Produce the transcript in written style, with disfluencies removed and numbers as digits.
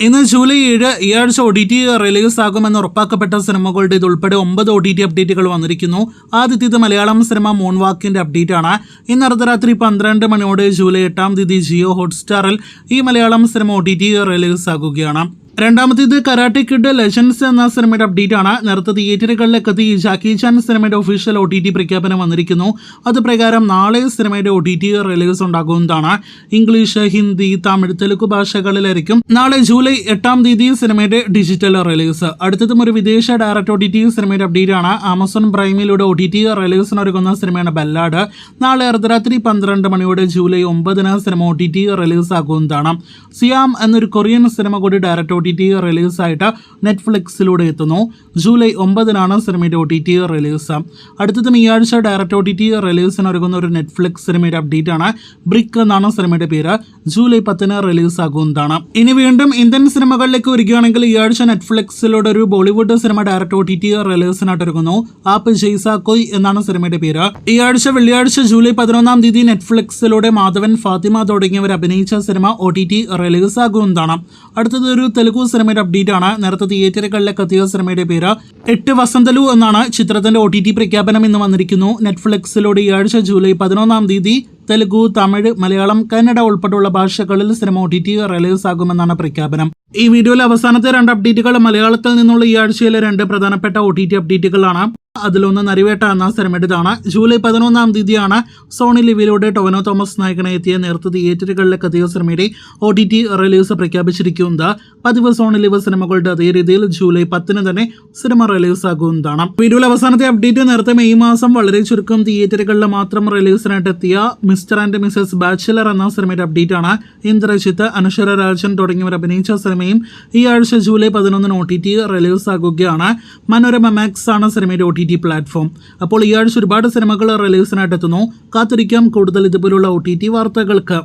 ഇന്ന് ജൂലൈ 7 ഈ ആഴ്ച OTT റിലീസ് ആകുമെന്ന് ഉറപ്പാക്കപ്പെട്ട സിനിമകളുടെ ഇതുൾപ്പെടെ 9 OTT അപ്ഡേറ്റുകൾ വന്നിരിക്കുന്നു. ആദ്യത്തേത് മലയാളം സിനിമ മൂൺവാക്കിന്റെ അപ്ഡേറ്റ് ആണ്. ഇന്ന് അർദ്ധരാത്രി 12 മണിയോടെ ജൂലൈ 8-ാം തീയതി ജിയോ ഹോട്ട്സ്റ്റാറിൽ ഈ മലയാളം സിനിമ OTT റിലീസ് ആകുകയാണ്. രണ്ടാമത്തേത് കരാട്ടെ കിഡ് ലെജൻഡ്സ് എന്ന സിനിമയുടെ അപ്ഡേറ്റ് ആണ്. നേരത്തെ തിയേറ്ററുകളിലേക്ക് എത്തി ജാക്കി ചാൻ സിനിമയുടെ ഒഫീഷ്യൽ OTT പ്രഖ്യാപനം വന്നിരിക്കുന്നു. അത് പ്രകാരം നാളെ സിനിമയുടെ OTT റിലീസ് ഉണ്ടാകുന്നതാണ്. ഇംഗ്ലീഷ്, ഹിന്ദി, തമിഴ്, തെലുഗു ഭാഷകളിലായിരിക്കും നാളെ ജൂലൈ 8-ാം തീയതി സിനിമയുടെ ഡിജിറ്റൽ റിലീസ്. അടുത്തതും ഒരു വിദേശ ഡയറക്ട് OTT സിനിമയുടെ അപ്ഡേറ്റ് ആണ്. ആമസോൺ പ്രൈമിലൂടെ OTT റിലീസിന് ഒരുങ്ങുന്ന സിനിമയാണ് ബെല്ലാഡ്. നാളെ അർദ്ധരാത്രി 12 മണിയോടെ ജൂലൈ 9-ന് സിനിമ OTT റിലീസ് ആകുന്നതാണ്. സിയാം എന്നൊരു കൊറിയൻ സിനിമ കൂടി ഡയറക്ട് OTT റിലീസായിട്ട് നെറ്റ്ഫ്ലിക്സിലൂടെ എത്തുന്നു. ജൂലൈ 9-നാണ് സിനിമയുടെ OTT റിലീസ്. അടുത്തതും ഈ ആഴ്ച ഡയറക്ട് OTT റിലീസിന് ഒരുങ്ങുന്ന ഒരു നെറ്റ്ഫ്ലിക്സ് സിനിമയുടെ അപ്ഡേറ്റ് ആണ്. ബ്രിക്ക് എന്നാണ് സിനിമയുടെ പേര്. ജൂലൈ 10-ന് റിലീസ് ആകുന്നതാണ്. ഇനി വീണ്ടും ഇന്ത്യൻ സിനിമകളിലേക്ക് വരികയാണെങ്കിൽ ഈ ആഴ്ച നെറ്റ്ഫ്ലിക്സിലൂടെ ഒരു ബോളിവുഡ് സിനിമ ഡയറക്ട് OTT റിലീസിനായിട്ട് ഒരുങ്ങുന്നു. ആപ്പ് ജയ്സാ കോയ് എന്നാണ് സിനിമയുടെ പേര്. ഈ ആഴ്ച വെള്ളിയാഴ്ച ജൂലൈ 11-ാം തീയതി നെറ്റ്ഫ്ലിക്സിലൂടെ മാധവൻ, ഫാത്തിമ തുടങ്ങിയവർ അഭിനയിച്ച സിനിമ OTT റിലീസ് ആകുന്നതാണ്. അടുത്തത് ഒരു തെലുഗു സിനിമയുടെ അപ്ഡേറ്റ് ആണ്. നേരത്തെ തിയേറ്ററുകളിലേക്ക് എത്തിയ സിനിമയുടെ പേര് 8 വസന്തലു എന്നാണ്. ചിത്രത്തിന്റെ OTT പ്രഖ്യാപനം ഇന്ന് വന്നിരിക്കുന്നു. നെറ്റ്ഫ്ലിക്സിലൂടെ ഈ ആഴ്ച ജൂലൈ 11-ാം തീയതി തെലുഗു, തമിഴ്, മലയാളം, കന്നഡ ഉൾപ്പെടെയുള്ള ഭാഷകളിൽ സിനിമ OTT റിലീസ് ആകുമെന്നാണ് പ്രഖ്യാപനം. ഈ വീഡിയോയിലെ അവസാനത്തെ 2 അപ്ഡേറ്റുകൾ മലയാളത്തിൽ നിന്നുള്ള ഈ ആഴ്ചയിലെ 2 പ്രധാനപ്പെട്ട OTT അപ്ഡേറ്റുകളാണ്. അതിലൊന്ന് നരിവേട്ട എന്ന സിനിമയുടേതാണ്. ജൂലൈ 11-ാം തീയതിയാണ് സോണി ലിവിലൂടെ ടൊവിനോ തോമസ് നായകനെ എത്തിയ നേരത്തെ തിയേറ്ററുകളിലേക്ക് എത്തിയ സിനിമയുടെ OTT റിലീസ് പ്രഖ്യാപിച്ചിരിക്കുന്നത്. പതിവ് സോണി ലിവ് സിനിമകളുടെ അതേ രീതിയിൽ ജൂലൈ 10-ന് തന്നെ സിനിമ റിലീസ് ആകുന്നതാണ്. വീഡിയോയിലെ അവസാനത്തെ അപ്ഡേറ്റ് നേരത്തെ മെയ് മാസം വളരെ ചുരുക്കം തിയേറ്ററുകളിൽ മാത്രം റിലീസിനായിട്ട് എത്തിയ മിസ്റ്റർ ആൻഡ് മിസസ് ബാച്ചിലർ എന്ന സിനിമയുടെ അപ്ഡേറ്റ് ആണ്. ഇന്ദ്രജിത്ത്, അനശ്വര രാജൻ തുടങ്ങിയവർ അഭിനയിച്ച സിനിമയും ഈ ആഴ്ച ജൂലൈ 11-ന് OTT റിലീസ് ആകുകയാണ്. മനോരമ മാക്സ് ആണ് സിനിമയുടെ OTT പ്ലാറ്റ്ഫോം. അപ്പോൾ ഈ ആഴ്ച ഒരുപാട് സിനിമകൾ റിലീസിനായിട്ട് എത്തുന്നു. കാത്തിരിക്കാം കൂടുതൽ ഇതുപോലുള്ള OTT വാർത്തകൾക്ക്.